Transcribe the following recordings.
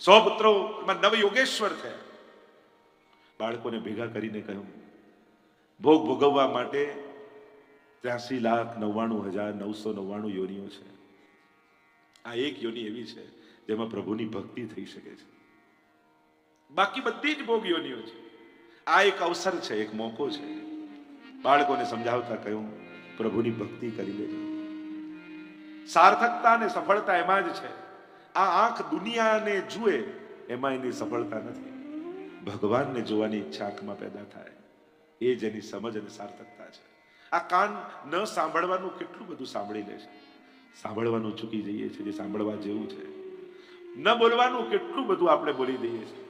100 પુત્રોમાં 9 યોગેશ્વર થયા. બાળકોને ભેગા કરીને કહ્યું, ભોગ ભોગવવા માટે 83,99,999 યોનિઓ છે. આ એક યોની એવી છે જેમાં પ્રભુની ભક્તિ થઈ શકે છે. બાકી બધી જ ભોગ યોનિઓ છે. આ એક અવસર છે, એક મોકો છે. બાળકોને સમજાવતા કહ્યું, પ્રભુની ભક્તિ કરી લેજો. સાર્થકતા અને સફળતા એમાં જ છે. આ આંખ દુનિયાને જુએ એમાં એની સફળતા નથી. ભગવાનને જોવાની ઈચ્છા આંખમાં પેદા થાય, એ જ એની સમજ અને સાર્થકતા છે. આ કાન ન સાંભળવાનું કેટલું બધું સાંભળી લે છે, સાંભળવાનું ચૂકી જઈએ છીએ જે સાંભળવા જેવું છે. ન બોલવાનું કેટલું બધું આપણે બોલી દઈએ છીએ,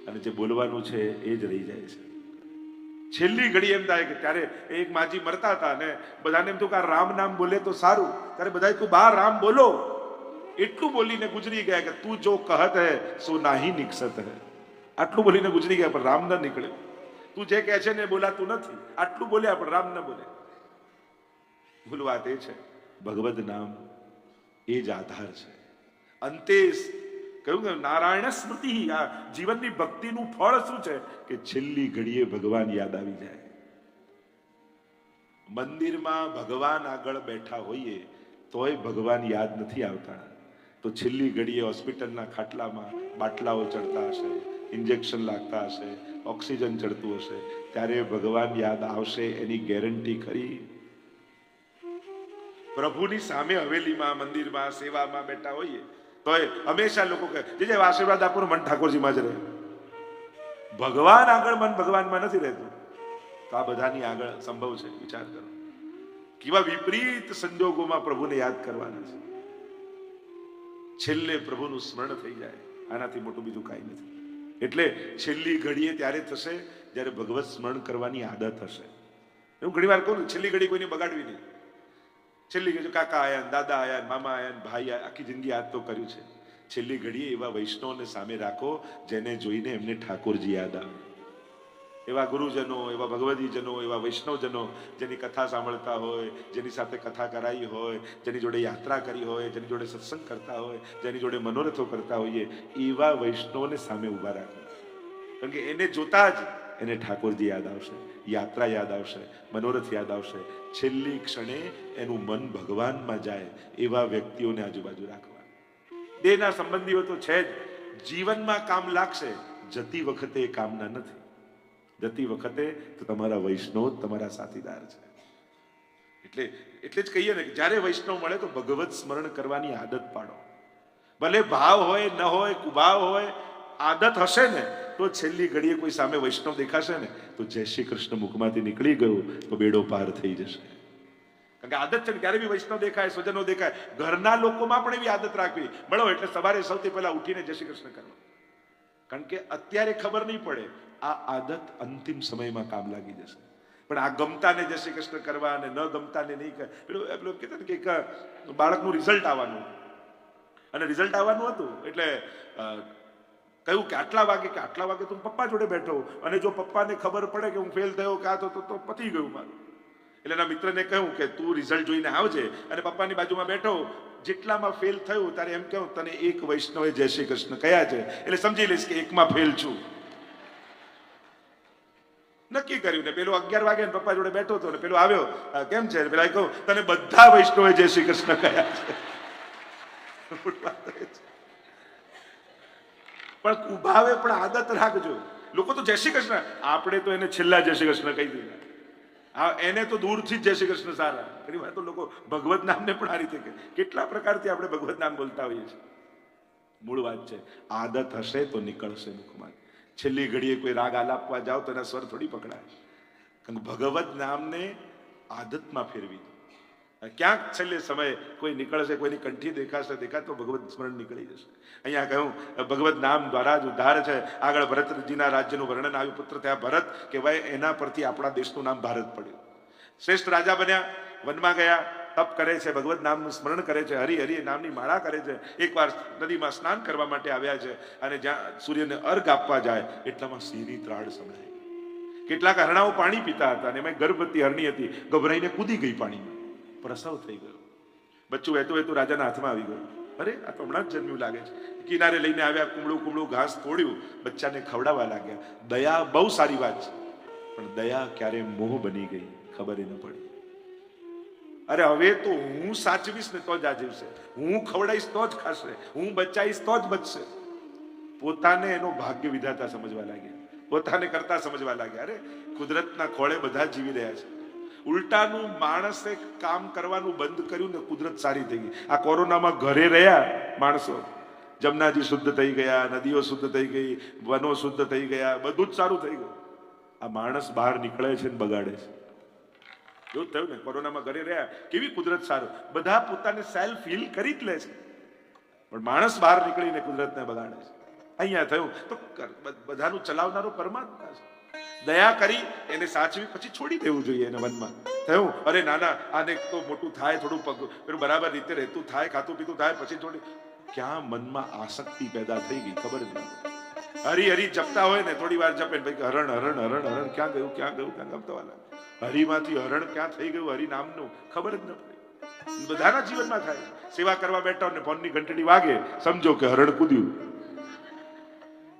અને જે બોલવાનું છે એ જ રહી જાય છે. છેલ્લી ઘડી એમ થાય કે ત્યારે એક માજી મરતા હતા ને બધાને એમ થયું કે આ રામ નામ બોલે તો સારું, ત્યારે બધા તું બહાર રામ બોલો, એટલું બોલીને ગુજરી ગયા કે તું જો કહત હૈ સો નાહી નિકસત હૈ. આટલું બોલીને ગુજરી ગયા પણ રામ ન નીકળ્યો. તું જે કહે છે ને બોલાતું નથી, આટલું બોલ્યા પણ રામ ન બોલે. ભૂલ વાત એ છે, ભગવદ નામ એ જ આધાર છે. અંતે કહ્યું કે નારાયણ સ્મૃતિ, આ જીવનની ભક્તિનું ફળ શું છે કે છેલ્લી ઘડીએ ભગવાન યાદ આવી જાય. મંદિરમાં ભગવાન આગળ બેઠા હોઈએ તોય ભગવાન યાદ નથી આવતા, તો છેલ્લી ઘડીએ હોસ્પિટલના ખાટલામાં બાટલાઓ ચડતા હશે, ઇન્જેક્શન લાગતા હશે, ઓક્સિજન ચડતું હશે, ત્યારે ભગવાન યાદ આવશે એની ગેરંટી ખરી? પ્રભુની સામે હવેલીમાં, મંદિરમાં, સેવામાં બેઠા હોઈએ તોય હંમેશા લોકો કહે જે આશીર્વાદ આપો મન ઠાકોરજીમાં જ રહે. ભગવાન આગળ મન ભગવાનમાં નથી રહેતું, તો આ બધાની આગળ સંભવ છે. વિચાર કરો કેવા વિપરીત સંજોગોમાં પ્રભુને યાદ કરવાના છે. છેલ્લે પ્રભુનું સ્મરણ થઈ જાય, આનાથી મોટું બીજું કાંઈ નથી. એટલે છેલ્લી ઘડીએ ત્યારે થશે જ્યારે ભગવત સ્મરણ કરવાની આદત હશે. એવું ઘણી વાર કહું, છેલ્લી ઘડી કોઈને બગાડવી નહીં. છેલ્લી ઘડી કાકા આયા, દાદા આયા, મામા આયા, ભાઈ આયા, આખી જિંદગી યાદ તો કર્યું છે. છેલ્લી ઘડીએ એવા વૈષ્ણવને સામે રાખો જેને જોઈને એમને ઠાકોરજી યાદ આવે. એવા ગુરુજનો, એવા ભગવદીજનો, એવા વૈષ્ણવજનો જેની કથા સાંભળતા હોય, જેની સાથે કથા કરાઈ હોય, જેની જોડે યાત્રા કરી હોય, જેની જોડે સત્સંગ કરતા હોય, જેની જોડે મનોરથો કરતા હોઈએ, એવા વૈષ્ણવને સામે ઉભા રાખો. કારણ કે એને જોતા જ એને ઠાકોરજી યાદ આવશે, યાત્રા યાદ આવશે, મનોરથ યાદ આવશે. છેલ્લી ક્ષણે એનું મન ભગવાનમાં જાય એવા વ્યક્તિઓને આજુબાજુ રાખવા. દેહના સંબંધીઓ તો છે જ, જીવનમાં કામ લાગશે, જતી વખતે એ કામના નથી. જતી વખતે તો તમારા વૈષ્ણવ તમારા સાથીદાર છે. એટલે જ કહીએ ને કે જ્યારે વૈષ્ણવ મળે તો ભગવત સ્મરણ કરવાની આદત પાડો. ભલે ભાવ હોય ન હોય, કુભાવ હોય, આદત હશે ને તો છેલ્લી ઘડીએ કોઈ સામે વૈષ્ણવ દેખાશે ને તો જય શ્રી કૃષ્ણ મુખમાંથી નીકળી ગયું તો બેડો પાર થઈ જશે. કારણ કે આદત છે ને, ક્યારે બી વૈષ્ણવ દેખાય, સ્વજનો દેખાય, ઘરના લોકોમાં પણ એવી આદત રાખવી. મળો એટલે સવારે સૌથી પહેલા ઉઠીને જય શ્રી કૃષ્ણ કરવા. કારણ કે અત્યારે ખબર નહીં પડે, આ આદત અંતિમ સમયમાં કામ લાગી જશે. પણ આ ગમતાને જય શ્રી કૃષ્ણ કરવા અને ન ગમતાને નહીં કરે. પેલું કહેતા ને કે બાળકનું રિઝલ્ટ આવવાનું, અને રિઝલ્ટ આવવાનું હતું એટલે કહ્યું કે આટલા વાગે તું પપ્પા જોડે બેઠો, અને જો પપ્પાને ખબર પડે કે હું ફેલ થયો કે આ તો પતી ગયું મારું. એટલે એના મિત્રને કહ્યું કે તું રિઝલ્ટ જોઈને આવજે, અને પપ્પાની બાજુમાં બેઠો, જેટલામાં ફેલ થયું ત્યારે એમ કહું તને એક વૈષ્ણવે જય શ્રી કૃષ્ણ કયા છે, એટલે સમજી લઈશ કે એકમાં ફેલ છું. નક્કી કર્યું ને પેલો 11 વાગે પપ્પા જોડે બેઠો હતો ને પેલો આવ્યો, કેમ છે? પેલા કહું તને બધા વૈષ્ણવે જય શ્રી કૃષ્ણ કયા છે. પણ કુભાવે પણ આદત રાખજો. લોકો તો જય શ્રી કૃષ્ણ, આપણે તો એને છેલ્લા જય શ્રી કૃષ્ણ કહી દીધા. એને તો દૂરથી જ જય શ્રી કૃષ્ણ સારા. ઘણી વાર તો લોકો ભગવત નામને પણ આ રીતે કહે. કેટલા પ્રકારથી આપણે ભગવત નામ બોલતા હોઈએ છીએ. મૂળ વાત છે, આદત હશે તો નીકળશે મુખમાં. છેલ્લી ઘડીએ કોઈ રાગ આલાપવા જાઓ તો એના સ્વર થોડી પકડાય. કારણ કે ભગવત નામને આદતમાં ફેરવી દો. ક્યાંક છેલ્લે સમયે કોઈ નીકળશે, કોઈની કંઠી દેખાતો ભગવત સ્મરણ નીકળી જશે. અહીંયા કહ્યું ભગવત નામ દ્વારા જ ઉદ્ધાર છે. આગળ ભરતજીના રાજ્યનું વર્ણન આવ્યું. પુત્ર થયા ભરત કહેવાય, એના પરથી આપણા દેશનું નામ ભારત પડ્યું. શ્રેષ્ઠ રાજા બન્યા, વનમાં ગયા, તપ કરે છે, ભગવત નામનું સ્મરણ કરે છે, હરિ હરિ નામની માળા કરે છે. એકવાર નદીમાં સ્નાન કરવા માટે આવ્યા છે, અને જ્યાં સૂર્યને અર્ઘ આપવા જાય એટલામાં સિંહની ત્રાડ સંભળાઈ. કેટલાક હરણાઓ પાણી પીતા હતા, અને એમાં ગર્ભવતી હરણી હતી, ગભરાઈને કૂદી ગઈ પાણીમાં, પ્રસવ થઈ ગયો. બચ્ચું વહેતું વહેતું રાજાના હાથમાં આવી ગયું. અરે આ તો હમણાં જ જન્મ્યું લાગે છે. કિનારે લઈને આવ્યા, કુમળું કુમળું ઘાસ તોડ્યું, બચ્ચાને ખવડાવવા લાગ્યા. દયા બહુ સારી વાત છે, પણ દયા ક્યારે મોહ બની ગઈ ખબર ન પડી. અરે હવે તો હું સાચવીશ ને તો જ આ જીવશે, હું ખવડાવીશ તો જ ખાશે, હું બચાવીશ તો જ બચશે. પોતાને એનો ભાગ્ય વિધાતા સમજવા લાગ્યા, પોતાને કરતા સમજવા લાગ્યા. અરે કુદરતના ખોળે બધા જીવી રહ્યા છે. ઉલટાનું માણસે કામ કરવાનું બંધ કર્યું ને કુદરત સારી થઈ ગઈ. આ કોરોનામાં ઘરે રહ્યા માણસો, જમનાજી શુદ્ધ થઈ ગયા, નદીઓ શુદ્ધ થઈ ગઈ, વનો શુદ્ધ થઈ ગયા, બધું જ સારું થઈ ગયું. આ માણસ બહાર નીકળે છે ને બગાડે છે. એવું થયું ને, કોરોનામાં ઘરે રહ્યા, કેવી કુદરત સારું, બધા પોતાને સેલ્ફ હીલ કરી જ લે છે, પણ માણસ બહાર નીકળીને કુદરતને બગાડે છે. અહીંયા થયું તો બધાનું ચલાવનારો પરમાત્મા છે. દયા કરી એને સાચવી પછી છોડી દેવું જોઈએ. એને મનમાં થયું અરે નાના આને તો મોટું થાય, થોડું પેલું બરાબર રીતે રહેતું થાય, ખાતું પીતું થાય, પછી થોડી ક્યાં મનમાં આસક્તિ પેદા થઈ ગઈ ખબર જ નહીં. હરી હરી જપતા હોય ને, થોડી વાર જપે ભાઈ હરણ હરણ હરણ હરણ ક્યાં ગયું ક્યાં ગયું ક્યાં ગમતા વાલા, હરિમાંથી હરણ ક્યાં થઈ ગયું હરિ નામનું ખબર જ ન પડી. બધાના જીવનમાં થાય. સેવા કરવા બેઠા ને ફોનની ઘંટડી વાગે, સમજો કે હરણ કૂદ્યું.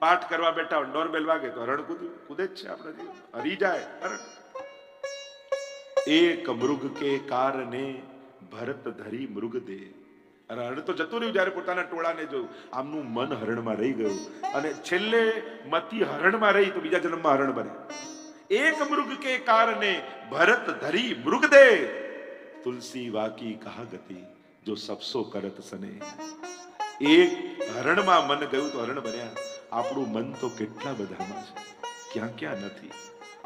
પાઠ કરવા બેઠા હોય, ડોરબેલ વાગે તો હરણ કૂદ્યું, કૂદે જ છે આપણા જીવન. હરી જાય હરણ. એક મૃગ કે કારણે ભરત ધરી મૃગ દે. હરણ તો જતું રહ્યું જયારે પોતાના ટોળાને જોયું. આમનું મન હરણમાં રહી ગયું અને છેલ્લે મતી હરણમાં રહી તો બીજા જન્મમાં હરણ બને. એક મૃગ કે કારણે ભરત ધરી મૃગ દે, તુલસી વાકી કહા ગતિ જો સબસો કરત સને. એક હરણમાં મન ગયું તો હરણ બન્યા. આપણું મન તો કેટલા બધામાં છે, ક્યાં ક્યાં નથી.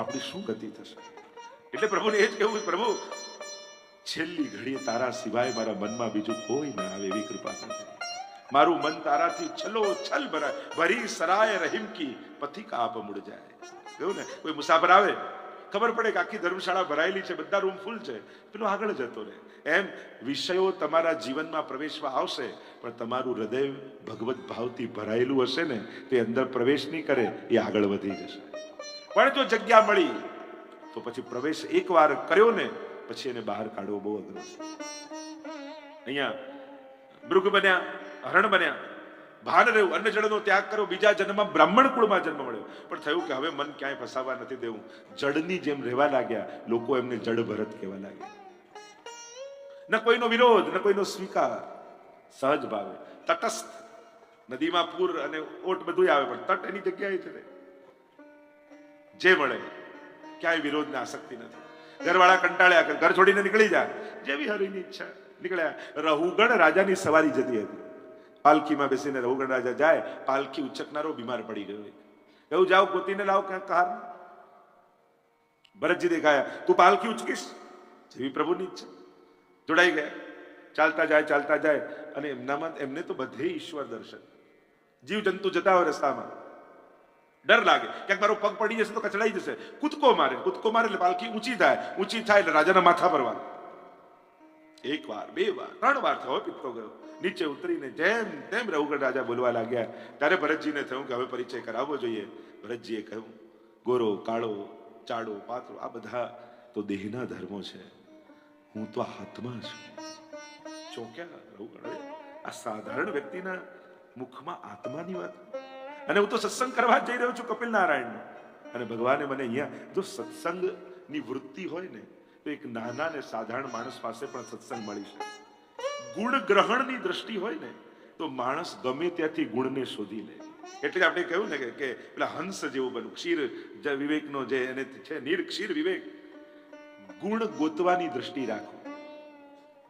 આપણી શું ગતિ થશે? એટલે પ્રભુને એ જ કહેવું, પ્રભુ છેલ્લી ઘડીએ તારા સિવાય મારા મનમાં બીજું કોઈ ના આવે એવી કૃપા કરજે. મારું મન તારાથી છલો છલ ભરાય, ભરી સરાય રહીમ કી પથિક આપ મુડ જાય. કહ્યું ને, કોઈ મુસાફર આવે, ખબર પડે કે આખી ધર્મશાળા ભરાયેલી છે, બધા રૂમ ફૂલ છે, પેલો આગળ જતો રહે. એમ વિષયો તમારા જીવનમાં પ્રવેશવા આવશે, પણ તમારું હૃદય ભગવત ભાવથી ભરાયેલું હશે ને, તે અંદર પ્રવેશ નહીં કરે, એ આગળ વધી જશે. પણ જો જગ્યા મળી તો પછી પ્રવેશ એકવાર કર્યો ને પછી એને બહાર કાઢવો બહુ અઘરો છે. અહીંયા મૃગ બન્યા, હરણ બન્યા, ભાન રહ્યું, અન્ન જળનો ત્યાગ કર્યો, બીજા જન્મમાં બ્રાહ્મણ કુળમાં જન્મ મળ્યો. પણ થયું કે હવે મન ક્યાંય ફસાવા નથી દેવું. જળની જેમ રહેવા લાગ્યા. લોકો એમને જળ ભરત કહેવા લાગ્યા. ન કોઈનો વિરોધ, ન કોઈનો સ્વીકાર, સહજ ભાવે તટસ્થ. નદીમાં પૂર અને ઓટ બધું આવે, પણ તટ એની જગ્યાએ છે, જે મળે, ક્યાંય વિરોધ ને આસક્તિ નથી. ઘરવાળા કંટાળ્યા, ઘર છોડીને નીકળી જાય, જેવી હરિની ઈચ્છા નીકળ્યા. રહુગણ રાજાની સવારી જતી હતી. પાલખીમાં બેસીને રહુગણ રાજા જાય, પાલખી ઉચકનારો બીમાર પડી ગયો. એવું જાઓ ગોતીને લાવો ક્યાંક કાર. ભરતજી દેખાયા, તું પાલખી ઉચકીશ? જેવી પ્રભુની ઈચ્છા. જોડાઈ ગયા, ચાલતા જાય અને એમનામાં એમને તો બધે ઈશ્વર દર્શન. જીવ જંતુ જતા હોય રસ્તામાં, ડર લાગે ક્યાંક મારો પગ પડી જશે તો કચડાઈ જશે, કૂદકો મારે એટલે પાલખી ઊંચી થાય એટલે રાજાના માથા પર વાગે. એક વાર, બે વાર, ત્રણ વાર થયો, પિત્તો ગયો. નીચે ઉતરીને જેમ તેમ રહુગણ રાજા બોલવા લાગ્યા. ત્યારે ભરતજીને થયું કે હવે પરિચય કરાવવો જોઈએ. ભરતજીએ કહ્યું, ગોરો, કાળો, ચાડો, પાતળો, આ બધા તો દેહના ધર્મો છે, હું તો આત્મા છું. ચોક્યા રહુગણ, આ સાધારણ વ્યક્તિના મુખમાં આત્માની વાત. અને હું તો સત્સંગ કરવા જઈ રહ્યો છું કપિલ નારાયણનો. અને ભગવાને મને અહીંયા, જો સત્સંગની વૃત્તિ હોય ને તો એક નાના ને સાધારણ માણસ પાસે પણ સત્સંગ મળી શકે. ગુણ ગ્રહણની દ્રષ્ટિ હોય ને તો માણસ ગમે ત્યાંથી ગુણને શોધી લે. એટલે આપણે કહ્યું ને કે પેલા હંસ જેવું બનવું. ક્ષીર વિવેકનો જે એને છે, નિર્ક્ષીર વિવેક. ગુણ ગોતવાની દ્રષ્ટિ રાખો.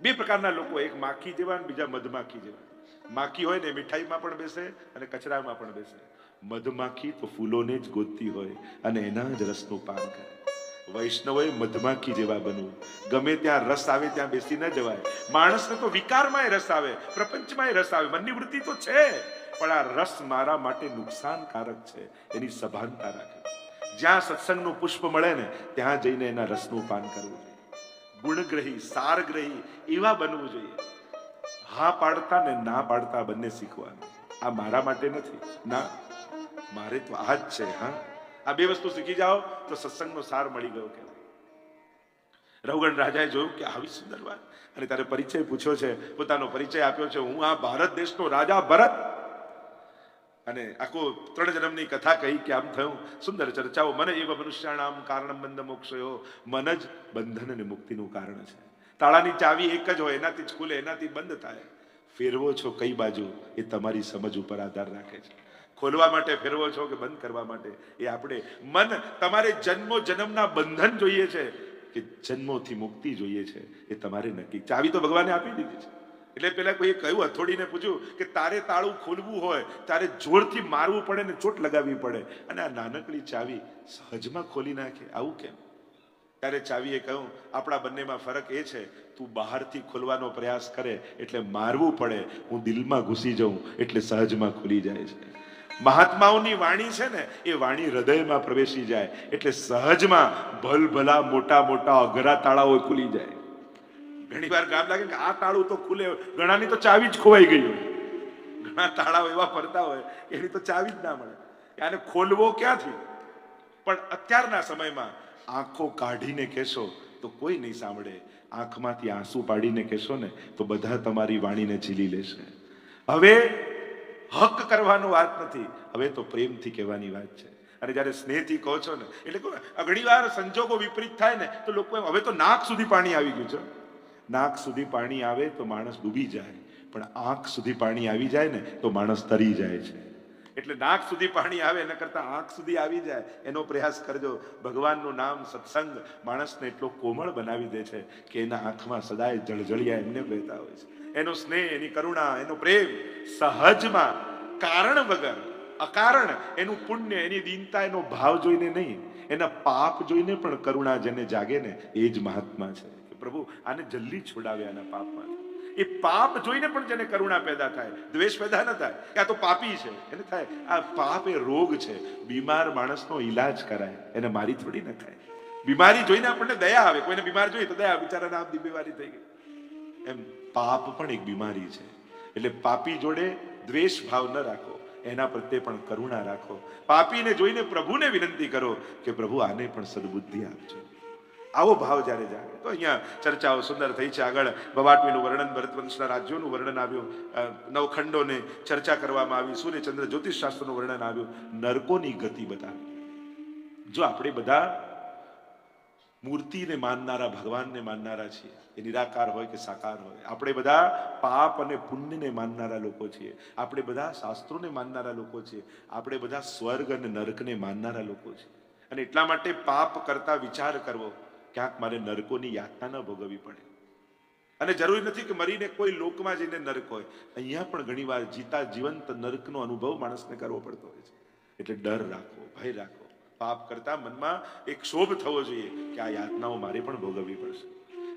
બે પ્રકારના લોકો, એક માખી જેવા અને બીજા મધમાખી જેવા. માખી હોય ને મીઠાઈમાં પણ બેસે અને કચરામાં પણ બેસે. મધમાખી તો ફૂલોને જ ગોતતી હોય અને એના જ રસનું પાન કરે. વૈષ્ણવોએ મધમાખી જેવા બનવું. ગમે ત્યાં રસ આવે ત્યાં બેસી ન જવાય. માણસને તો વિકારમાંય રસ આવે, પ્રપંચમાંય રસ આવે, મનની વૃત્તિ તો છે, પણ આ રસ મારા માટે નુકસાનકારક છે, એની સભાનતા રાખે. જ્યાં સત્સંગનું પુષ્પ મળે ને ત્યાં જઈને એના રસનું પાન કરવું જોઈએ. ગુણગ્રહી, સારગ્રહી એવા બનવું જોઈએ. હા પાડતા ને ના પાડતા બંને શીખવાનું. આ મારા માટે નથી, ના મારે તો આ જ છે. હા, આ બે વસ્તુ શીખી જાઓ તો સત્સંગનો સાર મળી ગયો કહેવાય. રઘુગણ રાજાએ જોયું કે આવી સુંદર વાત, અને તારે પરિચય પૂછ્યો છે, પોતાનો પરિચય આપ્યો છે, હું આ ભારત દેશનો રાજા ભરત. અને આખો 3 જન્મની કથા કહી કે આમ થયું. સુંદર ચર્ચાઓ. મન એવ મનુષ્યાણામ કારણમ બંધ મોક્ષયો. મન જ બંધન અને મુક્તિનું કારણ છે. તાળાની ચાવી એક જ હોય, એનાથી જ ખુલે, એનાથી બંધ થાય. ફેરવો છો કઈ બાજુ એ તમારી સમજ ઉપર આધાર રાખે છે. ખોલવા માટે ફેરવો છો કે બંધ કરવા માટે એ આપણે. મન તમારે જન્મો જન્મના બંધન જોઈએ છે કે જન્મોથી મુક્તિ જોઈએ છે એ તમારે નક્કી. ચાવી તો ભગવાને આપી દીધી છે. એટલે પેલા કોઈ કહ્યું, હથોડીને પૂછ્યું કે તારે તાળું ખોલવું હોય તારે જોરથી મારવું પડે ને ચોટ લગાવવી પડે, અને આ નાનકડી ચાવી સહજમાં ખોલી નાખે, આવું કેમ? ત્યારે ચાવીએ કહ્યું, આપણા બંનેમાં ફરક એ છે, તું બહારથી ખોલવાનો પ્રયાસ કરે એટલે મારવું પડે, હું દિલમાં ઘૂસી જાઉં એટલે સહજમાં ખુલી જાય છે. મહાત્માઓની વાણી છે ને એ વાણી હૃદયમાં પ્રવેશી જાય એટલે સહજમાં ભલભલા મોટા મોટા અઘરા તાળાઓ ખુલી જાય. ઘણી વાર કામ લાગે કે આ તાળું તો ખુલે, ઘણાની તો ચાવી જ ખોવાઈ ગઈ હોય. ઘણા તાળાઓ એવા ફરતા હોય એની તો ચાવી જ ના મળે. આને ખોલવો ક્યાંથી? પણ અત્યારના સમયમાં આંખો કાઢીને કહેશો તો કોઈ નહીં સાંભળે, આંખમાંથી આંસુ પાડીને કહેશો ને તો બધા તમારી વાણીને ઝીલી લેશે. હવે હક કરવાનો વાત નથી, હવે તો પ્રેમથી કહેવાની વાત છે. અને જયારે સ્નેહથી કહો છો ને એટલે ઘણી વાર સંજોગો વિપરીત થાય ને તો લોકો હવે તો નાક સુધી પાણી આવી ગયું છે. નાક સુધી પાણી આવે તો માણસ ડૂબી જાય, પણ આંખ સુધી પાણી આવી જાય ને તો માણસ તરી જાય છે. એટલે નાક સુધી પાણી આવે એના કરતા આંખ સુધી આવી જાય એનો પ્રયાસ કરજો. ભગવાનનું નામ સત્સંગ માણસને એટલો કોમળ બનાવી દે છે કે એના આંખમાં સદાય જળજળિયા એમને વહેતા હોય છે. એનો સ્નેહ, એની કરુણા, એનો પ્રેમ સહજમાં, કારણ વગર, અકારણ, એનું પુણ્ય, એની દીનતા, એનો ભાવ જોઈને નહીં, એના પાપ જોઈને પણ કરુણા જેને જાગે ને એ જ મહાત્મા છે. પ્રભુ આને જલ્દી છોડાવે આના પાપમાં. એ પાપ જોઈને પણ જેને કરુણા પેદા થાય, દ્વેષ પેદા ન થાય કે આ તો પાપી છે, એને થાય આ પાપ એ રોગ છે. બીમાર માણસનો ઈલાજ કરાય, એને મારી થોડી ન થાય. બીમારી જોઈને આપણને દયા આવે, કોઈને બીમાર જોઈએ તો દયા, બિચારાને આમ બીમારી થઈ ગઈ. એમ પાપ પણ એક બીમારી છે. એટલે પાપી જોડે દ્વેષ ભાવ ન રાખો, એના પ્રત્યે પણ કરુણા રાખો. પાપીને જોઈને પ્રભુને વિનંતી કરો કે પ્રભુ આને પણ સદબુદ્ધિ આપજો. આવો ભાવ જ્યારે જાગે તો અહીંયા ચર્ચાઓ સુંદર થઈ છે. આગળ ભવાટવીનું વર્ણન, ભરતવંશના રાજ્યોનું વર્ણન આવ્યું, નવખંડોને ચર્ચા કરવામાં આવી, સૂર્ય ચંદ્ર જ્યોતિષ શાસ્ત્રનું વર્ણન આવ્યું, નરકોની ગતિ બતાવી. જો આપણે બધા મૂર્તિને માનનારા, ભગવાનને માનનારા છીએ, એ નિરાકાર હોય કે સાકાર હોય, આપણે બધા પાપ અને પુણ્યને માનનારા લોકો છીએ, આપણે બધા શાસ્ત્રોને માનનારા લોકો છીએ, આપણે બધા સ્વર્ગ અને નરકને માનનારા લોકો છીએ. અને એટલા માટે પાપ કરતા વિચાર કરવો, ક્યાંક મારે નરકોની યાતના ન ભોગવવી પડે. અને જરૂરી નથી કે મરીને કોઈ લોકમાં જઈને નરક હોય, અહીંયા પણ ઘણી વાર જીતા જીવંત નરકનો અનુભવ માણસને કરવો પડતો હોય છે. એટલે ડર રાખો, ભય રાખો. પાપ કરતા મનમાં એક ક્ષોભ થવો જોઈએ કે આ યાતનાઓ મારે પણ ભોગવવી પડશે.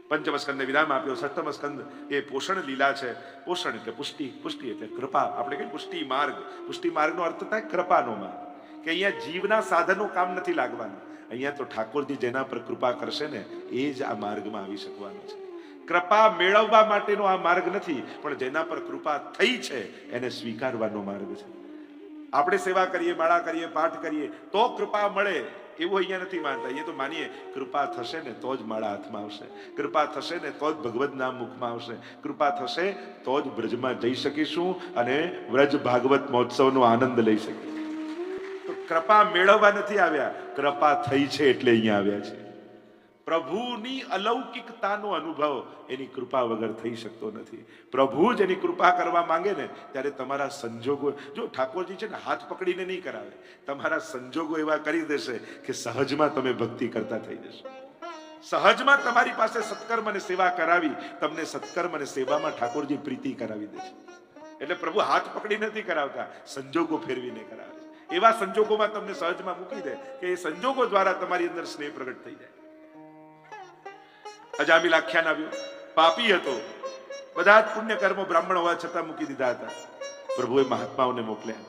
પંચમ સ્કંદને વિરામ આપ્યો. સપ્તમ સ્કંદ એ પોષણ લીલા છે. પોષણ એટલે પુષ્ટિ, પુષ્ટિ એટલે કૃપા. આપણે કહીએ પુષ્ટિ માર્ગ. પુષ્ટિ માર્ગનો અર્થ થાય કૃપાનો માર્ગ, કે અહીંયા જીવના સાધનો કામ નથી લાગવાનું. અહીંયા તો ઠાકોરજી જેના પર કૃપા કરશે ને એ જ આ માર્ગમાં આવી શકવાનું છે. કૃપા મેળવવા માટેનો આ માર્ગ નથી, પણ જેના પર કૃપા થઈ છે એને સ્વીકારવાનો માર્ગ છે. આપણે સેવા કરીએ, માળા કરીએ, પાઠ કરીએ તો કૃપા મળે એવું અહીંયા નથી માનતા. અહીંયા તો માનીએ કૃપા થશે ને તો જ માળા હાથમાં આવશે, કૃપા થશે ને તો જ ભગવદ નામ મુખમાં આવશે, કૃપા થશે તો જ બ્રજમાં જઈ શકીશું અને વ્રજ ભાગવત મહોત્સવનો આનંદ લઈ શકીશું. કૃપા મેળવવા નથી આવ્યા, કૃપા થઈ છે એટલે અહીંયા આવ્યા છે. પ્રભુની અલૌકિકતાનો અનુભવ એની કૃપા વગર થઈ શકતો નથી. પ્રભુ જ એની કૃપા કરવા માંગે ને ત્યારે તમારા સંજોગો, જો ઠાકોરજી છે ને હાથ પકડીને નહીં કરાવે, તમારા સંજોગો એવા કરી દેશે કે સહજમાં તમે ભક્તિ કરતા થઈ જશો. સહજમાં તમારી પાસે સત્કર્મ અને સેવા કરાવી, તમને સત્કર્મ અને સેવામાં ઠાકોરજી પ્રીતિ કરાવી દે છે. એટલે પ્રભુ હાથ પકડી નથી કરાવતા, સંજોગો ફેરવીને કરાવે છે. એવા સંજોગોમાં તમને સહજમાં મૂકી દે કે એ સંજોગો દ્વારા તમારી અંદર સ્નેહ પ્રગટ થઈ જાય. અજામિલ આખ્યાન આવ્યું. પાપી હતો, બધા જ પુણ્ય કર્મો બ્રાહ્મણ હોવા છતાં મૂકી દીધા હતા. પ્રભુએ મહાત્માઓને મોકલ્યા.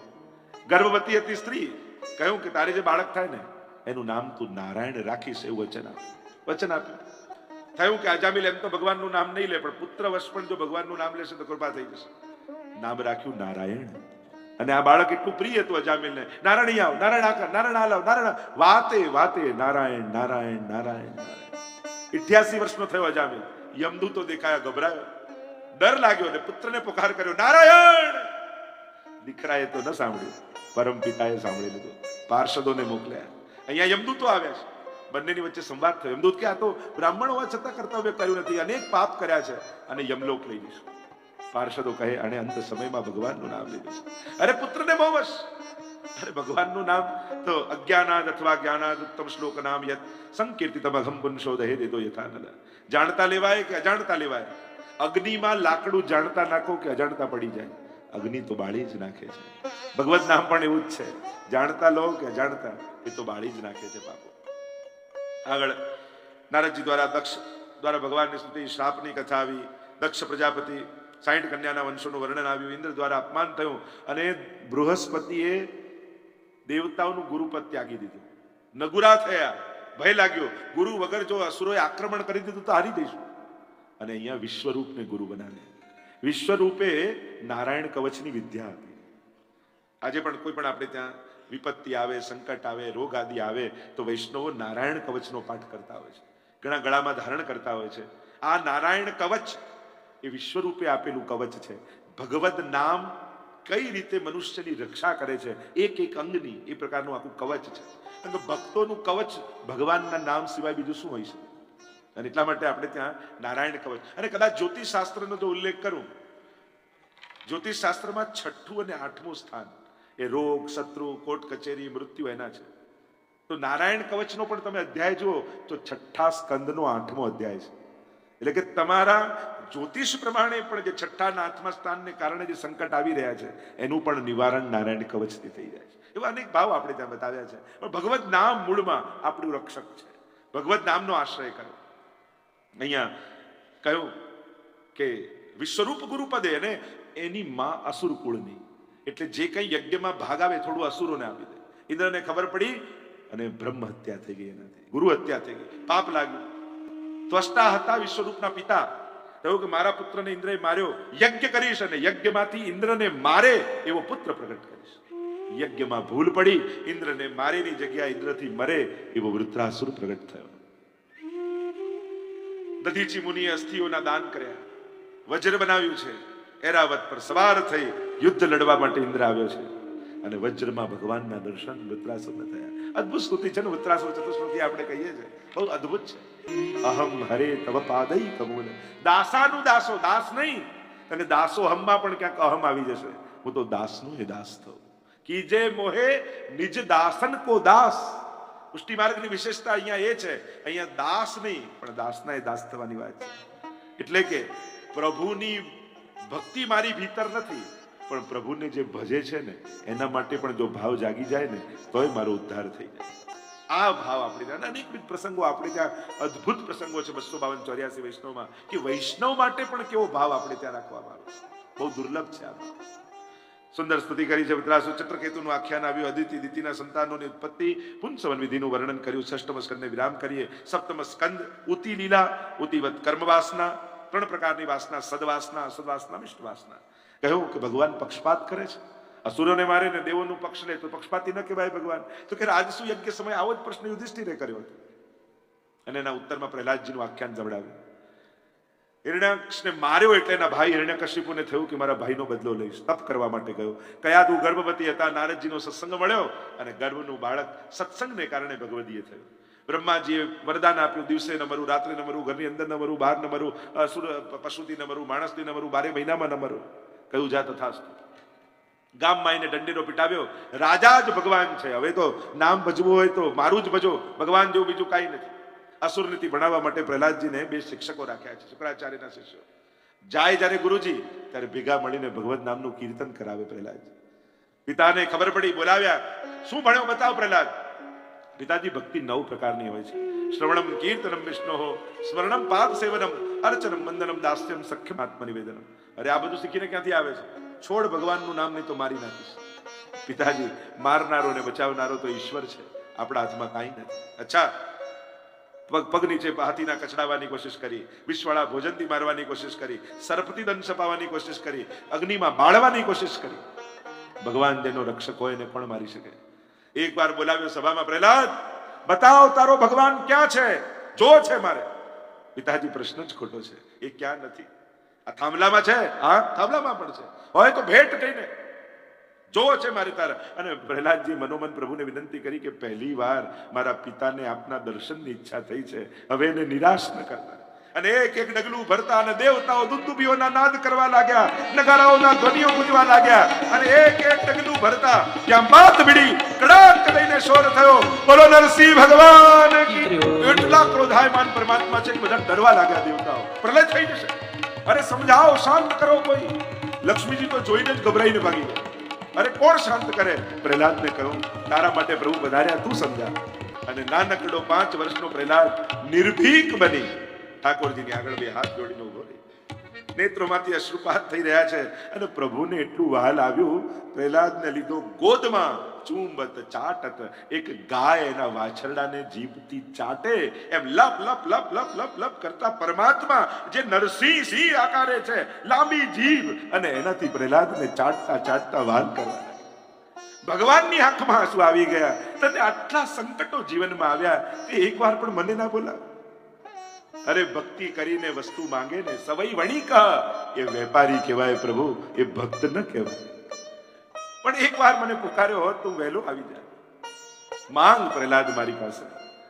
ગર્ભવતી હતી સ્ત્રી, કહ્યું કે તારે જે બાળક થાય ને એનું નામ તું નારાયણ રાખીશ એવું વચન આપ્યું. થયું કે અજામિલ એમ તો ભગવાનનું નામ નહીં લે, પણ પુત્ર વશ પણ જો ભગવાનનું નામ લેશે તો કૃપા થઈ જશે. નામ રાખ્યું નારાયણ. અને આ બાળક એટલું પ્રિય હતું અજામિલને. નારાયણ આવ, નારાયણ આકર, નારાયણ આલાવ, નારાયણ વાતે વાતે નારાયણ નારાયણ નારાયણ નારાયણ. 88 વર્ષનો થયો અજામિલ. યમદૂતો દેખાયા, ગભરાયો, ડર લાગ્યો અને પુત્રને પુકાર કર્યો, નારાયણ. દીકરાએ તો ન સાંભળ્યું, પરમ પિતાએ સાંભળી લીધું. પાર્ષદોને મોકલ્યા. અહીંયા યમદૂતો આવ્યા છે. બંનેની વચ્ચે સંવાદ થયો. યમદૂત કે આ તો બ્રાહ્મણ હોવા છતાં કર્તવ્ય કર્યું નથી, અનેક પાપ કર્યા છે અને યમલોક લઈ જઈશું. પાર્ષદો કહે, અને અંત સમયમાં ભગવાનનું નામ લીધું છે. અરે પુત્રને બહુ વશ. અરે ભગવાનનું નામ તો અજ્ઞાનાદ અથવા જ્ઞાનાદ ઉત્તમ શ્લોક નામ યત સંકીર્તિતમ અઘમ પુંસો દહે દેતો યથાનલ. જાણતા લેવાય કે અજાણતા લેવાય? અગ્નિમાં લાકડું જાણતા નાખો કે અજાણતા પડી જાય, અગ્નિ તો બાળી જ નાખે છે. ભગવત નામ પણ એવું જ છે, જાણતા લો કે અજાણતા, એ તો બાળી જ નાખે છે પાપો. આગળ નારદજી દ્વારા દક્ષ દ્વારા ભગવાનની સ્તુતિ, શ્રાપની કથા આવી. દક્ષ પ્રજાપતિ 60 કન્યાના વંશોનું વર્ણન આવ્યું. ઇન્દ્ર દ્વારા અપમાન થયું અને બૃહસ્પતિએ દેવતાઓનું ગુરુપદ ત્યાગી દીધું. નગુરા થયા, ભય લાગ્યો, ગુરુ વગર જો અસુરોએ આક્રમણ કરી દીધું તો હારી દઈશું. અને અહીંયા વિશ્વરૂપને ગુરુ બનાવ્યા. વિશ્વરૂપે નારાયણ કવચની વિદ્યા હતી. આજે પણ કોઈ પણ આપણે ત્યાં વિપત્તિ આવે, સંકટ આવે, રોગ આદિ આવે તો વૈષ્ણવો નારાયણ કવચનો પાઠ કરતા હોય છે, ઘણા ગળામાં ધારણ કરતા હોય છે. આ નારાયણ કવચ એ વિશ્વરૂપે આપેલું કવચ છે. ભગવદ નામ કઈ રીતે મનુષ્યની રક્ષા કરે છે, એક એક અંગની, એ પ્રકારનું આખું કવચ છે. અને ભક્તોનું કવચ ભગવાનના નામ સિવાય બીજું શું હોય છે? અને એટલા માટે આપણે ત્યાં નારાયણ કવચ. અને કદાચ જ્યોતિષ શાસ્ત્રનો જો ઉલ્લેખ કરું, જ્યોતિષ શાસ્ત્રમાં 6ઠું અને 8મું સ્થાન એ રોગ, શત્રુ, કોર્ટ કચેરી, મૃત્યુ એના છે. તો નારાયણ કવચનો પણ તમે અધ્યાય જુઓ તો 6ઠા સ્કંદનો 8મો અધ્યાય છે. એટલે કે તમારા જ્યોતિષ પ્રમાણે પણ જે 6ઠા અને 8મા સ્થાનને કારણે જે સંકટ આવી રહ્યા છે એનું પણ નિવારણ નારાયણ કવચથી થઈ જાય છે. એવા અનેક ભાવ આપણે ત્યાં બતાવ્યા છે. પણ ભગવત નામ મૂળમાં આપણું રક્ષક છે. ભગવત નામનો આશ્રય કરો. અહીંયા કહ્યું કે વિશ્વરૂપ ગુરુપદે, અને એની માં અસુર કુળની, એટલે જે કઈ યજ્ઞમાં ભાગ આવે થોડું અસુરોને આપી દે. ઇન્દ્રને ખબર પડી અને બ્રહ્મ હત્યા થઈ ગઈ, એનાથી ગુરુ હત્યા થઈ ગઈ, પાપ લાગ્યું. ત્વષ્ટા હતા વિશ્વરૂપના પિતા, કહ્યું કે મારા પુત્રને ઇન્દ્રએ માર્યો, યજ્ઞ કરીશ અને યજ્ઞમાંથી ઇન્દ્રને મારે એવો પુત્ર પ્રગટ કરીશ. યજ્ઞમાં ભૂલ પડી, ઇન્દ્રને મારેની જગ્યાએ ઇન્દ્રથી મરે એવો વૃત્રાસુર પ્રગટ થયો. દધીચી મુનિએ અસ્થિઓના દાન કર્યા, વજ્ર બનાવ્યું છે, એરાવત પર સવાર થઈ યુદ્ધ લડવા માટે ઇન્દ્ર આવ્યો છે. અને વજ્રમાં ભગવાનના દર્શન વૃત્રાસુરને થયા. અદ્ભુત સ્તુતિ છે ને વૃત્રાસુર ચતુશ્લોકી આપણે કહીએ છીએ, બહુ અદ્ભુત છે. અહમ હરે તવ પાદૈ કમૂલ. દાસાનું દાસો, દાસ નહીં. અને દાસો હમમાં પણ ક્યાંક અહમ આવી જશે. હું તો દાસનું એ દાસ થઉં. કીજે મોહે નિજ દાસન કો દાસ. પુષ્ટિ માર્ગની વિશેષતા અહીંયા એ છે, અહીંયા દાસ નહીં પણ દાસના એ દાસ થવાની વાત છે. એટલે કે પ્રભુની ભક્તિ મારી ભીતર નથી, પણ પ્રભુને જે ભજે છે ને એના માટે પણ જો ભાવ જાગી જાય ને તોય મારો ઉદ્ધાર થઈ જાય. આ ભાવ આપણે ત્યાં અનેકવિધ પ્રસંગો, આપણે ત્યાં અદ્ભુત પ્રસંગો છે 252-84 વૈષ્ણવમાં, કે વૈષ્ણવ માટે પણ કેવો ભાવ આપણે ત્યાં રાખવામાં આવે છે. બહુ દુર્લભ છે આ ભાવ. સુંદર સ્તુતિ કરી છે. વૃત્રાસુર ચિત્રકેતુનું આખ્યાન આવ્યું. અદિતિ દિતિના સંતાનોની ઉત્પત્તિ, પુંસવન વિધિનું વર્ણન કર્યું. 6ઠમ સ્કંદને વિરામ કરીએ. 7મ સ્કંદ ઉતિ લીલા, ઉતિવત કર્મ વાસના, 3 પ્રકારની વાસના, સદવાસના, અસદવાસના, મિષ્ટ વાસના. કહ્યું કે ભગવાન પક્ષપાત કરે છે, અસુરોને મારે ને દેવોનું પક્ષ લે તો પક્ષપાતી ન કહેવાય ભગવાન. તો કે રાજસુ યજ્ઞ સમય આવો જ પ્રશ્ન યુધિષ્ઠિરે કર્યો હતો. અને એના ઉત્તરમાં પ્રહલાદજીનું આખ્યાન સંભળાવ્યું. હિરણ્યાક્ષને માર્યો એટલે એના ભાઈ હિરણ્યકશિપુને થયું કે મારા ભાઈનો બદલો લઈશ. તપ કરવા માટે ગયો. કયા તું ગર્ભવતી હતા, નારદજીનો સત્સંગ મળ્યો અને ગર્ભનું બાળક સત્સંગને કારણે ભગવદીય થયું. બ્રહ્માજીએ વરદાન આપ્યું, દિવસે ન મરું, રાત્રે ન મરું, ઘરની અંદર ન મરું, બહાર ન મરું, પશુથી ન મરું, માણસથી ન મરું, 12 મહિનામાં ન મરું. કયું જા તથાસ્તુ. ગામમાં એને દંડેરો પીટાવ્યો. રાજા જ ભગવાન છે, હવે તો નામ ભજવું હોય તો મારું જ ભજો, ભગવાન જેવું બીજું કાંઈ નથી. અસુર નીતિ ભણાવવા માટે પ્રહલાદજીને 2 શિક્ષકો રાખ્યા છે, શુક્રાચાર્યના શિષ્યો. જાય જ્યારે ગુરુજી ત્યારે ભેગા મળીને ભગવત નામનું કીર્તન કરાવે પ્રહલાદજી. પિતાને ખબર પડી, બોલાવ્યા. શું ભણ્યો બતાવ પ્રહલાદ. પિતાજી ભક્તિ 9 પ્રકારની હોય છે. શ્રવણમ કીર્તનમ વિષ્ણોઃ, સ્મરણમ પાદ સેવનમ, અર્ચનમ વંદનમ દાસ્યમ સખ્યમ આત્મનિવેદનમ. અરે આ બધું શીખીને ક્યાંથી આવે છે? છોડ ભગવાનનું નામ, નહીં તો મારી નાખીશ. પિતાજી, મારનારો ને બચાવનારો તો ઈશ્વર છે, આપણા હાથમાં કાંઈ નથી. અચ્છા, પગ નીચે હાથીના કચડાવવાની કોશિશ કરી, વિષવાળા ભોજનથી મારવાની કોશિશ કરી, સર્પથી દંડ છપાવવાની કોશિશ કરી, અગ્નિમાં બાળવાની કોશિશ કરી. ભગવાન જેનો રક્ષક હોય એને કોણ મારી શકે? એકવાર બોલાવ્યો સભામાં, પ્રહલાદ બતાવ તારો ભગવાન ક્યાં છે, જો છે મારે. પિતાજી પ્રશ્ન જ ખોટો છે. એ ક્યાં નથી? આ થાંભલામાં છે. હા, થાંભલામાં પણ છે. હોય તો ભેટ કહીને જોવો છે મારી તારા. અને પ્રહલાદજી મનોમન પ્રભુને વિનંતી કરી કે પહેલી વાર મારા પિતાને આપના દર્શનની ઈચ્છા થઈ છે, હવે એને નિરાશ ન કરતા. અને એક એક ડગલું ભરતા અને દેવતાઓ દુંદુભીઓના નાદ કરવા લાગ્યા, નગારાઓના ધ્વનિઓ ગુંજવા લાગ્યા. અને એક એક ડગલું ભરતા ત્યાં બાત બીડી કડાક કરીને શોર થયો, બોલો નરસિંહ ભગવાન કી. એટલા ક્રોધાયમાન પરમાત્મા છે કે બધા ડરવા લાગ્યા દેવતાઓ, પ્રલય થઈ જશે. અરે સમજાવો, શાંત કરો કોઈ. લક્ષ્મીજી તો જોઈને જ ગભરાઈને ભાગી ગયા. અરે કોણ શાંત કરે? પ્રહલાદને કહ્યું, તારા માટે પ્રભુ વધાર્યા, તું સમજા. અને નાનકડો 5 વર્ષનો પ્રહલાદ નિર્ભીક બની ઠાકોરજીની આગળ બે હાથ જોડીને ઉભો રહી. નેત્રોમાંથી અશ્રુપાત થઈ રહ્યા છે. અને પ્રભુને એટલું વહાલ આવ્યું, પ્રહલાદને લીધો ગોદમાં, ચુંબત ચાટત, એક ગાય એના વાછરડાને જીભથી ચાટે એમ લપ લપ લપ લપ લપ લપ કરતા પરમાત્મા જે નરસિંહ સિંહ આકારે છે, લાંબી જીભ, અને એનાથી પ્રહલાદને ચાટતા ચાટતા વહાલ કરવા. ભગવાનની આંખમાં આંસુ આવી ગયા. તને આટલા સંકટો જીવનમાં આવ્યા તે એકવાર પણ મને ના બોલાવ. અરે ભક્તિ કરીને વસ્તુ માંગે ને સવઈ વણિક, એ વેપારી કહેવાય પ્રભુ, એ ભક્ત ન કહેવાય. પણ એકવાર મને પુકાર્યો હોત તું વહેલો આવી જાય. માંગ પ્રહલાદ મારી પાસે.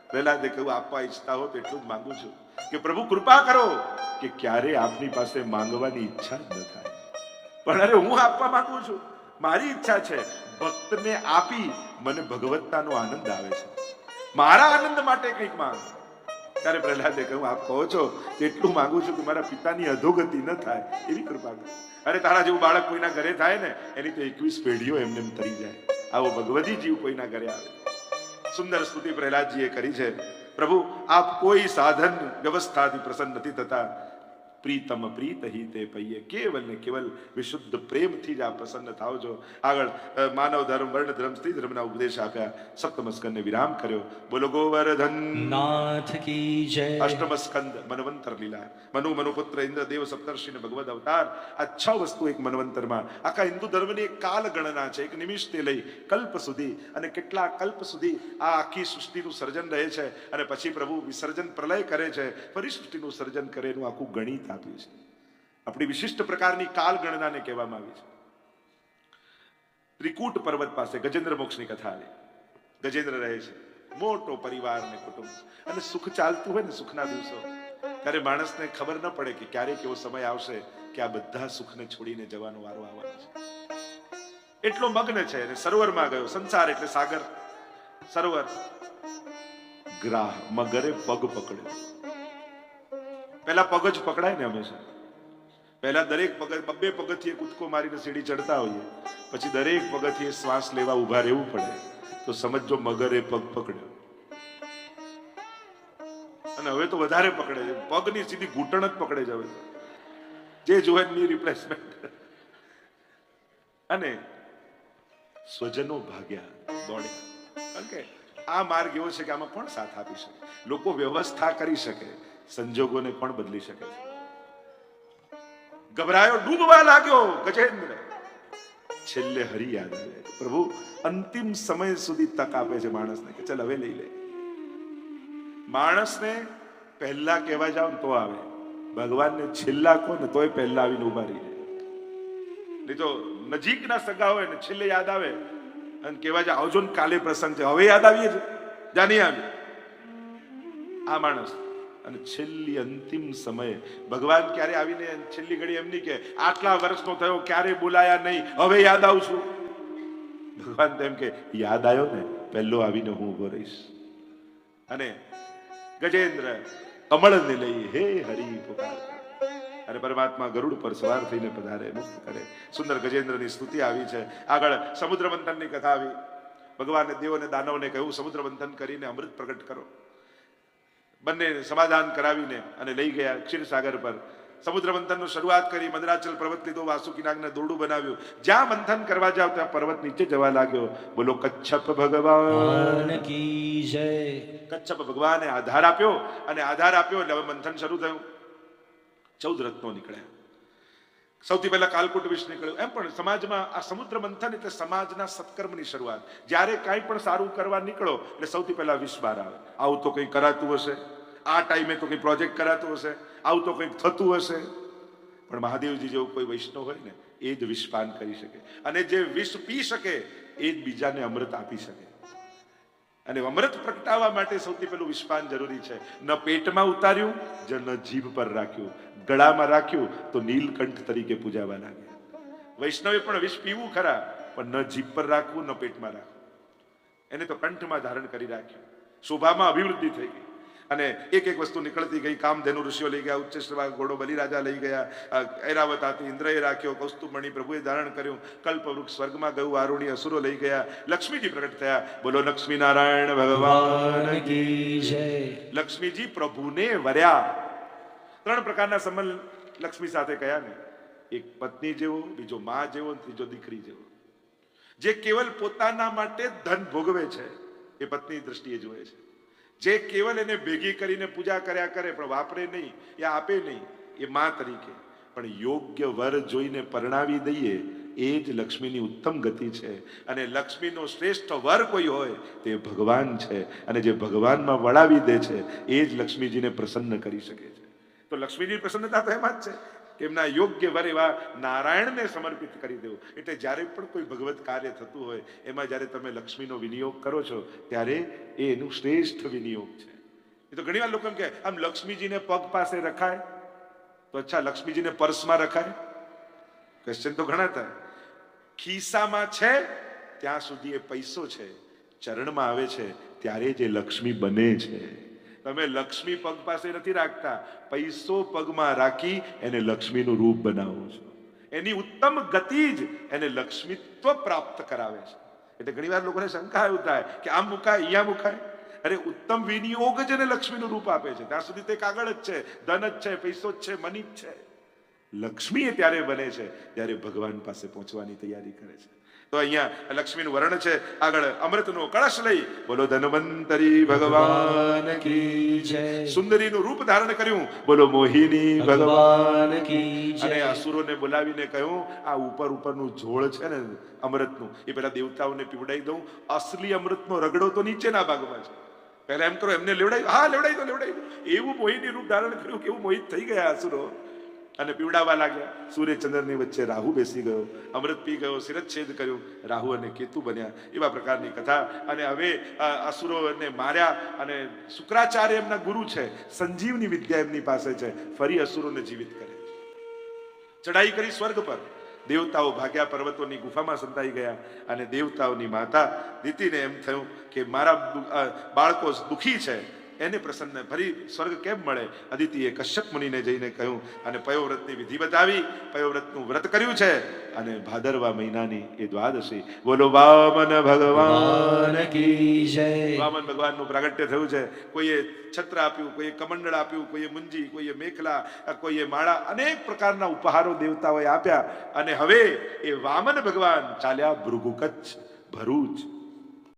પ્રહલાદે કહ્યું, આપવા ઈચ્છતા હો તો એટલું જ માંગુ છું કે પ્રભુ કૃપા કરો કે ક્યારે આપની પાસે માંગવાની ઈચ્છા જ ન થાય. પણ અરે હું આપવા માંગુ છું, મારી ઈચ્છા છે ભક્તને આપી મને ભગવત્તાનો આનંદ આવે છે. મારા આનંદ માટે કંઈક માંગ. ત્યારે પ્રહલાદે કહ્યું, આપ કહો છો તેટલું માંગુ છું કે મારા પિતાની અધોગતિ ન થાય એવી કૃપા કરો. અરે તારા જેવું બાળક કોઈના ઘરે થાય ને એની તો 21 પેઢીઓ એમને તરી જાય. આવો ભગવતી જીવ કોઈના ઘરે આવે. સુંદર સ્તુતિ પ્રહલાદજીએ કરી છે. પ્રભુ આપ કોઈ સાધન વ્યવસ્થાથી પ્રસન્ન નથી થતા. પ્રીતમ પ્રીત હિ તે પૈયે, કેવલ ને કેવલ વિશુદ્ધ પ્રેમથી જ આપ પ્રસન્ન થાવ છો. આગળ માનવ ધર્મ, વર્ણ ધર્મ, સ્ત્રી ધર્મના ઉપદેશ આપ્યા. સપ્તમ સ્કંદને વિરામ કર્યો. બોલો ગોવર્ધન નાથ કી જય. અષ્ટમ સ્કંદ મનવંતર લીલા. મનુપુત્ર ઇન્દ્ર દેવ સપ્તર્ષિ ને ભગવદ અવતાર. આ 6 વસ્તુ એક મનવંતરમાં. આખા હિન્દુ ધર્મની એક કાલ ગણના છે, એક નિમિષથી લઈ કલ્પ સુધી, અને કેટલા કલ્પ સુધી આ આખી સૃષ્ટિનું સર્જન રહે છે. અને પછી પ્રભુ વિસર્જન પ્રલય કરે છે, ફરી સૃષ્ટિનું સર્જન કરે, એનું આખું ગણિત આપ્યું છે. આપણી વિશિષ્ટ પ્રકારની કાલ ગણનાને કહેવામાં આવી છે. ત્રિકૂટ પર્વત પાસે ગજેન્દ્ર મોક્ષની કથા આવી. ગજેન્દ્ર રહે છે, મોટો પરિવાર ને કુટુંબ, અને સુખ ચાલતું હોય ને સુખના દિવસો, ત્યારે માણસને ખબર ન પડે કે ક્યારેક એવો સમય આવશે કે આ બધા સુખને છોડીને જવાનો વારો આવવાનો છે. એટલો મગ્ન છે. અને સરોવરમાં ગયો. સંસાર એટલે સાગર, સરોવર. ગ્રાહ મગરે પગ પકડ્યો. પહેલા પગ જ પકડાય ને હંમેશા. પહેલા દરેક બે પગથિયે કૂદકો મારીને સીડી ચડતા હોઈએ, પછી દરેક પગથિયે શ્વાસ લેવા ઉભા રહેવું પડે. તો સમજો મગરે પગ પકડ્યો. અને હવે તો વધારે પકડે છે, પગની સીધી ઘૂંટણ જ પકડે છે હવે. જે જોવે ની રિપ્લેસમેન્ટ. અને સ્વજનો ભાગ્યા, દોડ્યા. કારણ કે આ માર્ગ એવો છે કે આમાં કોણ સાથ આપી શકે? લોકો વ્યવસ્થા કરી શકે, સંજોગોને કોણ બદલી શકે? ગભરાયો, ડૂબવા લાગ્યો ગજેન્દ્ર. છેલ્લે હરી યાદ આવે. પ્રભુ અંતિમ સમય સુધી તક આપે છે માણસને કે ચલ હવે લઈ લે. માણસને પહેલા કહેવા જાવ તો આવે, ભગવાનને છેલ્લા કહો ને તોય પહેલા આવીને ઉભા રહી જાય. નહીં તો નજીકના સગા હોય ને છેલ્લે યાદ આવે અને કહેવા જાય આવજો ને કાલે પ્રસંગ છે, હવે યાદ આવીએ છે, જા નહીં આવી. આ માણસ. અને છેલ્લી અંતિમ સમયે ભગવાન ક્યારે આવીને છેલ્લી ઘડી એમ નહીં કે આટલા વર્ષનો થયો ક્યારે બોલાયા નહીં, હવે યાદ આવું છું. ભગવાન તો એમ કે યાદ આવ્યો ને, પહેલો આવીને હું ઉભો રહીશ. અને ગજેન્દ્ર કમળને લઈ હે હરી પુકાર. અને પરમાત્મા ગરુડ પર સવાર થઈને પધારે, મુક્ત કરે. સુંદર ગજેન્દ્રની સ્તુતિ આવી છે. આગળ સમુદ્ર મંથનની કથા આવી. ભગવાને દેવોને દાનવને કહ્યું સમુદ્ર મંથન કરીને અમૃત પ્રગટ કરો. બંને સમાધાન કરાવીને અને લઈ ગયા ક્ષીરસાગર પર. સમુદ્ર મંથનનું શરૂઆત કરી. મંદરાચલ પર્વત લીધો, વાસુકી નાગને દોરડું બનાવ્યું. જ્યાં મંથન કરવા જાવ ત્યાં પર્વત નીચે જવા લાગ્યો. બોલો કચ્છપ ભગવાન કી જય. કચ્છપ ભગવાને આધાર આપ્યો, અને આધાર આપ્યો એટલે હવે મંથન શરૂ થયું. 14 રત્નો નીકળ્યા. સૌથી પહેલા કાલકૂટ વિષ નીકળ્યું. એમ પણ સમાજમાં આ સમુદ્ર મંથન એટલે સમાજના સત્કર્મની શરૂઆત. જ્યારે કાંઈ પણ સારું કરવા નીકળો એટલે સૌથી પહેલા વિષ બહાર આવે. આવું તો કંઈ કરાતું હશે, આ ટાઈમે તો કંઈ પ્રોજેક્ટ કરાતો હશે, આવું તો કંઈક થતું હશે. પણ મહાદેવજી જેવું કોઈ વૈષ્ણવ હોય ને એ જ વિષપાન કરી શકે, અને જે વિષ પી શકે એ જ બીજાને અમૃત આપી શકે. અને અમૃત પ્રગટાવવા માટે સૌથી પહેલું વિષપાન જરૂરી છે. ન પેટમાં ઉતાર્યું, ન જીભ પર રાખ્યું, ગળામાં રાખ્યું તો નીલકંઠ તરીકે પૂજાવા લાગ્યા. વૈષ્ણવે પણ વિષ પીવું ખરા, પણ ન જીભ પર રાખવું, ન પેટમાં રાખવું. એને તો કંઠમાં ધારણ કરી રાખ્યું. શોભામાં અભિવૃદ્ધિ થઈ ગઈ, અને એક એક વસ્તુ નીકળતી ગઈ. કામધેનુ ઋષિઓ લઈ ગયા, ઉચ્ચેશ્રવા ઘોડો બલિરાજા લઈ ગયા, ઐરાવત હાથી ઇન્દ્રએ રાખ્યો, કૌસ્તુભમણિ પ્રભુએ ધારણ કર્યું, કલ્પવૃક્ષ સ્વર્ગમાં ગયું, આરુણી અસુરો લઈ ગયા, લક્ષ્મીજી પ્રગટ થયા. બોલો લક્ષ્મી નારાયણ ભગવાન કી જય. લક્ષ્મીજી પ્રભુને વર્યા. 3 પ્રકારના સંબંધ લક્ષ્મી સાથે કયા ને, એક પત્ની જેવો, બીજો મા જેવો, ત્રીજો દીકરી જેવો. જે કેવલ પોતાના માટે ધન ભોગવે છે એ પત્ની દ્રષ્ટિએ જોવે છે. જે કેવલ એને ભેગી કરીને પૂજા કર્યા કરે પણ વાપરે નહીં, એ આપે નહીં, એ મા તરીકે. પણ યોગ્ય વર જોઈને પરણાવી દઈએ એ જ લક્ષ્મીની ઉત્તમ ગતિ છે. અને લક્ષ્મીનો શ્રેષ્ઠ વર કોઈ હોય તે ભગવાન છે, અને જે ભગવાનમાં વળાવી દે છે એ જ લક્ષ્મીજીને પ્રસન્ન કરી શકે છે. તો લક્ષ્મીની પ્રસન્નતા તો એમાં જ છે કે એમના યોગ્ય વર એવા નારાયણને સમર્પિત કરી દેવું. એટલે જ્યારે પણ કોઈ ભગવત કાર્ય થતું હોય એમાં જ્યારે તમે લક્ષ્મીનો વિનિયોગ કરો છો ત્યારે એ એનું શ્રેષ્ઠ વિનિયોગ છે. એ તો ઘણી વાર લોકો એમ કે આમ લક્ષ્મીજીને પગ પાસે રખાય તો અચ્છા, લક્ષ્મીજીને પર્સમાં રખાય? ક્વેશ્ચન તો ઘણા થાય. ખિસ્સામાં છે ત્યાં સુધી એ પૈસો છે, ચરણમાં આવે છે ત્યારે જ એ લક્ષ્મી બને છે. તમે લક્ષ્મી પગ પાસે નથી રાખતા, પૈસો પગમાં રાખી એને લક્ષ્મીનું રૂપ બનાવો છો. એની ઉત્તમ ગતિ જ એને લક્ષ્મીત્વ પ્રાપ્ત કરાવે છે. એટલે ઘણી વાર લોકોને શંકા એવું થાય કે આમ મુકાય, અહીંયા મુકાય. અરે ઉત્તમ વિનિયોગ જ એને લક્ષ્મીનું રૂપ આપે છે. ત્યાં સુધી તે કાગળ જ છે, ધન જ છે, પૈસો જ છે, મની જ છે. લક્ષ્મી એ ત્યારે બને છે ત્યારે ભગવાન પાસે પહોંચવાની તૈયારી કરે છે. તો અહીંયા લક્ષ્મીનું વર્ણન છે. આગળ અમૃતનો કળશ લઈ બોલો ધન્વંતરી ભગવાન કી જય. સુંદરીનું રૂપ ધારણ કર્યું, બોલો મોહિની ભગવાન કી જય. અને અસુરોને બોલાવીને કહ્યું આ ઉપરનું ઝોળ છે ને અમૃતનું, એ પેલા દેવતાઓને પીવડાવી દઉં. અસલી અમૃતનો રગડો તો નીચેના ભાગમાં છે. પહેલા એમ કરો એમને લેવડાવી, હા લેવડાવી દો. એવું મોહિની રૂપ ધારણ કર્યું કે એવું મોહિત થઈ ગયા અસુરો અને પીવડાવવા લાગ્યા. સૂર્યચંદ્રની વચ્ચે રાહુ બેસી ગયો, અમૃત પી ગયો, શિરચ્છેદ કર્યું, રાહુ અને કેતુ બન્યા. એવા પ્રકારની કથા. અને હવે અસુરોને માર્યા, અને શુક્રાચાર્ય એમના ગુરુ છે, સંજીવની વિદ્યા એમની પાસે છે, ફરી અસુરોને જીવિત કરે. ચડાઈ કરી સ્વર્ગ પર. દેવતાઓ ભાગ્યા, પર્વતોની ગુફામાં સંતાઈ ગયા. અને દેવતાઓની માતા દિતિને એમ થયું કે મારા બાળકો દુઃખી છે, એને પ્રસન્ન ફરી સ્વર્ગ કેમ મળે. અદિતિએ કશ્યપ મુનિને જઈને કહ્યું અને પયોવ્રતની વિધિ બતાવી. પયોવ્રતનું વ્રત કર્યું છે, અને ભાદરવા મહિનાની એ દ્વાદશી. બોલો વામન ભગવાન કી જય. વામન ભગવાનનું પ્રાગટ્ય થયું છે. કોઈએ છત્ર આપ્યું, કોઈએ કમંડળ આપ્યું, કોઈએ મુંજી, કોઈએ મેખલા, કોઈએ માળા, અનેક પ્રકારના ઉપહારો દેવતાઓએ આપ્યા. અને હવે એ વામન ભગવાન ચાલ્યા ભૃગુ કચ્છ, ભરૂચ.